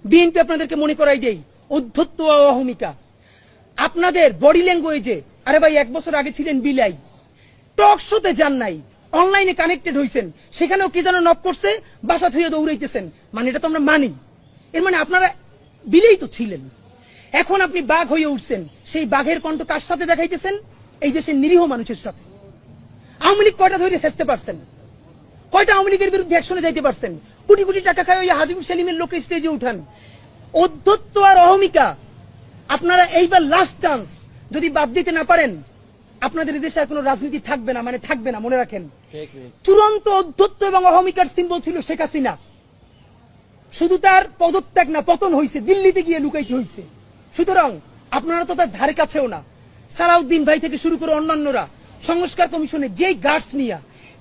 BNP আপনাদেরকে মনে করাই দেই অধ্যত্ত ও অহমিকা। আপনাদের বডি ল্যাঙ্গুয়েজে, আরে ভাই 1 বছর আগে ছিলেন বিলাই, টক শোতে যান নাই, অনলাইনে কানেক্টেড হইছেন, সেখানেও কি যেন নক করছে, বাসা থুয়ে দৌড়াইতেছেন, মানে এটা তো আমরা মানি। এর মানে আপনারা বিলেই তো ছিলেন। এখন আপনি বাঘ হয়ে উঠছেন, সেই বাঘের কণ্ঠ কার সাথে দেখাইতেছেন? এই দেশের নিরীহ মানুষের সাথে। আওয়ামী লীগ কয়টা ধরে ফেসতে পারছেন? কয়টা আওয়ামী লীগের বিরুদ্ধে অ্যাকশনে যাইতে পারছেন? কোটি কোটি টাকা খায় ওই হাজিবুর সেলিমের লোক স্টেজে উঠান। অধ্যত্ত আর অহমিকা আপনারা এইবার লাস্ট চান্স, যদি বাদ দিতে না পারেন আপনাদের দেশে আর কোনো রাজনীতি থাকবে না, মানে থাকবে না, মনে রাখেন। চূড়ান্ত অধ্যত্ত এবং অহমিকার সিম্বল ছিল শেখ হাসিনা। শুধু তার পদত্যাগ না, পতন হয়েছে, দিল্লিতে গিয়ে লুকাইতে হয়েছে। সুতরাং আপনারা তো তার ধারে কাছেও না। সালাউদ্দিন ভাই থেকে শুরু করে অন্যান্যরা সংস্কার কমিশনে যেই গার্ডস নিয়ে,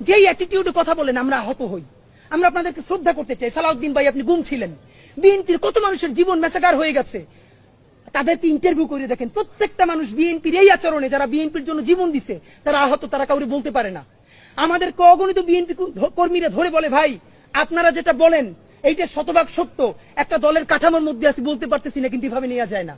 যেই অ্যাটিটিউডে কথা বলেন, আমরা আহত হই। আমরা আপনাদেরকে শ্রদ্ধা করতে চাই। সালাউদ্দিন ভাই, আপনি গুম ছিলেন, বিএনপির কত মানুষের জীবন মেসাকার হয়ে গেছে, তাদেরকে ইন্টারভিউ করে দেখেন। প্রত্যেকটা মানুষ বিএনপির এই আচরণে, যারা বিএনপির জন্য জীবন দিছে, তারা আহত, তারা কাউরে বলতে পারে না। আমাদেরকে অগণিত বিএনপি কর্মীরা ধরে বলে, ভাই আপনারা যেটা বলেন এইটা শতভাগ সত্য, একটা দলের কাঠামোর মধ্যে আছি, বলতে পারতেছি না, কিন্তু এভাবে নেওয়া যায় না।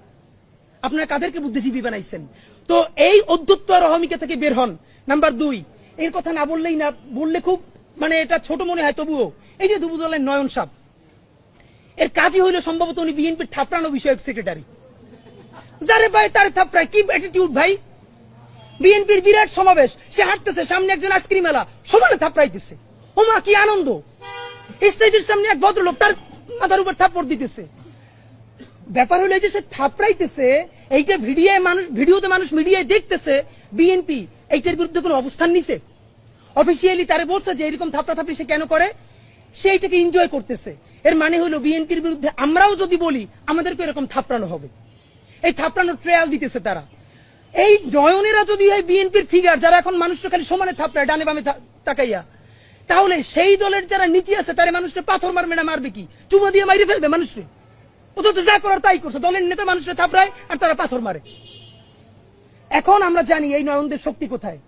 আপনারা কাদেরকে বুদ্ধিজীবী বানাইছেন? তো এই অধ্যত্ত আর অহমিকা থেকে বের হন। নাম্বার 2, এর কথা না বললেই না, বললে খুব মানে এটা ছোট মনে হয়, তবুও এই যে যুবদলের নয়ন সাহেব, এর কাজই হইল সম্ভবত উনি বিএনপির থাপড়ানো বিষয়ক সেক্রেটারি। যারে ভাই তার থাপড়ায় কি অ্যাটিটিউড ভাই! বিএনপির বিরাট সমাবেশ, সে হাঁটতেছে, সামনে একজন আইসক্রিম এলা সমানে থাপড়াইতেছে। ওমা কি আনন্দ! স্টেজের সামনে এক ভদ্রলোক তার মাথার উপর থাপ্পড় দিতেছে। ব্যাপার হলো যে সে থাপড়াইতেছে, এইটা ভিডিওতে মানুষ মিডিয়ায় দেখতেছে। বিএনপি এইটার বিরুদ্ধে কোনো অবস্থান নিছে? অফিসিয়ালি তারে বলছে যে এরকম থাপড়াথাপড়ি সে কেন করে? সে এইটাকে এনজয় করতেছে। এর মানে হলো বিএনপির বিরুদ্ধে আমরাও যদি বলি, আমাদেরকে এরকম থাপড়ানো হবে। এই থাপড়ানোর ট্রায়াল দিতেছে তারা। এই নয়নেরা যদি হয় বিএনপির ফিগার, যারা এখন মানুষকে খালি সমানে থাপড়ায় ডানে বামে তাকাইয়া, তাহলে সেই দলের যারা নীতি আছে তারা মানুষকে পাথর মারবে না, মারবে কি? চুমা দিয়ে মাইরে ফেলবে মানুষকে। অথচ যা করার তাই করছে, দলের নেতা মানুষকে থাপড়ায় আর তারা পাথর মারে। এখন আমরা জানি এই নয়নদের শক্তি কোথায়।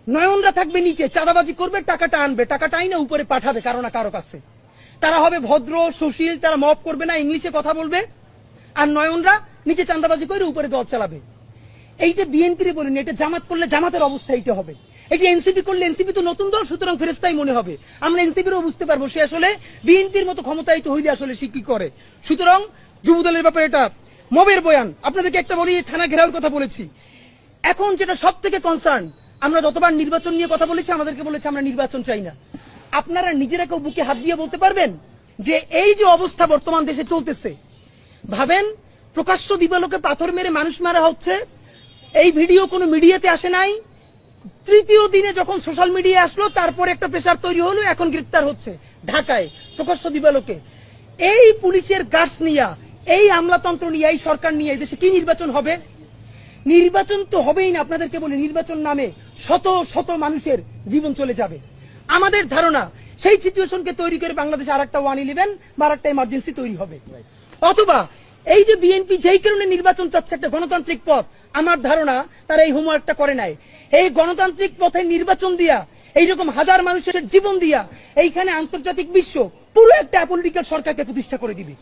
নয়নরা থাকবে নিচে, চাঁদাবাজি করবে, টাকাটা আনবে, টাকাটা আইনা উপরে পাঠাবে কারো না কারো কাছে। তারা হবে ভদ্র সুশীল, তারা মপ করবে না, ইংলিশে কথা বলবে। আর নয়নরা নিচে চাঁদাবাজি করে উপরে দল চালাবে। এইটা বিএনপির বলিনি, এটা জামাত করলে জামাতের অবস্থা এইটা হবে। এটা এনসিপি করলে, এনসিপি তো নতুন দল, সুতরাং ফেরেস্তাই মনে হবে। আমরা এনসিপিরও বুঝতে পারবো সে আসলে বিএনপির মতো ক্ষমতায়িত হইলে আসলে সে কি করে। সুতরাং যুবদলের ব্যাপারে এটা মবের বয়ান। আপনাদেরকে একটা বলি, থানা ঘেরাওর কথা বলেছি। এখন যেটা সব থেকে কনসার্ন, আমরা যতবার নির্বাচন নিয়ে কথা বলেছি, আমাদেরকে বলেছে আমরা নির্বাচন চাই না। আপনারা নিজেরা কেউ বুকে হাত দিয়ে বলতে পারবেন যে এই যে অবস্থা বর্তমান দেশে চলতেছে, ভাবেন প্রকাশ্য দিবালোকে পাথর মেরে মানুষ মারা হচ্ছে, এই ভিডিও কোনো মিডিয়াতে আসে নাই। তৃতীয় দিনে যখন সোশ্যাল মিডিয়া আসলো, তারপর একটা প্রেসার তৈরি হলো, এখন গ্রেফতার হচ্ছে ঢাকায় প্রকাশ্য দিবালোকে। এই পুলিশের গার্ডস নিয়ে, এই আমলাতন্ত্র নিয়ে, এই সরকার নিয়ে এই দেশে কি নির্বাচন হবে? নির্বাচন তো হবেই না। আপনাদেরকে বলি, নির্বাচন নামে শত শত মানুষের জীবন চলে যাবে। আমাদের ধারণা সেই সিচুয়েশনকে তৈরি করে বাংলাদেশে আরেকটা 111 বা আরেকটা ইমার্জেন্সি তৈরি হবে। অথবা এই যে বিএনপি যেই কারণে নির্বাচন চাচ্ছে, একটা গণতান্ত্রিক পথ, আমার ধারণা তারা এই হোমওয়ার্কটা করে নাই। এই গণতান্ত্রিক পথে নির্বাচন দিয়া, এইরকম হাজার মানুষের জীবন দিয়া, এইখানে আন্তর্জাতিক বিশ্ব পুরো একটা অ্যাপলিটিক্যাল সরকারকে প্রতিষ্ঠা করে দিবে।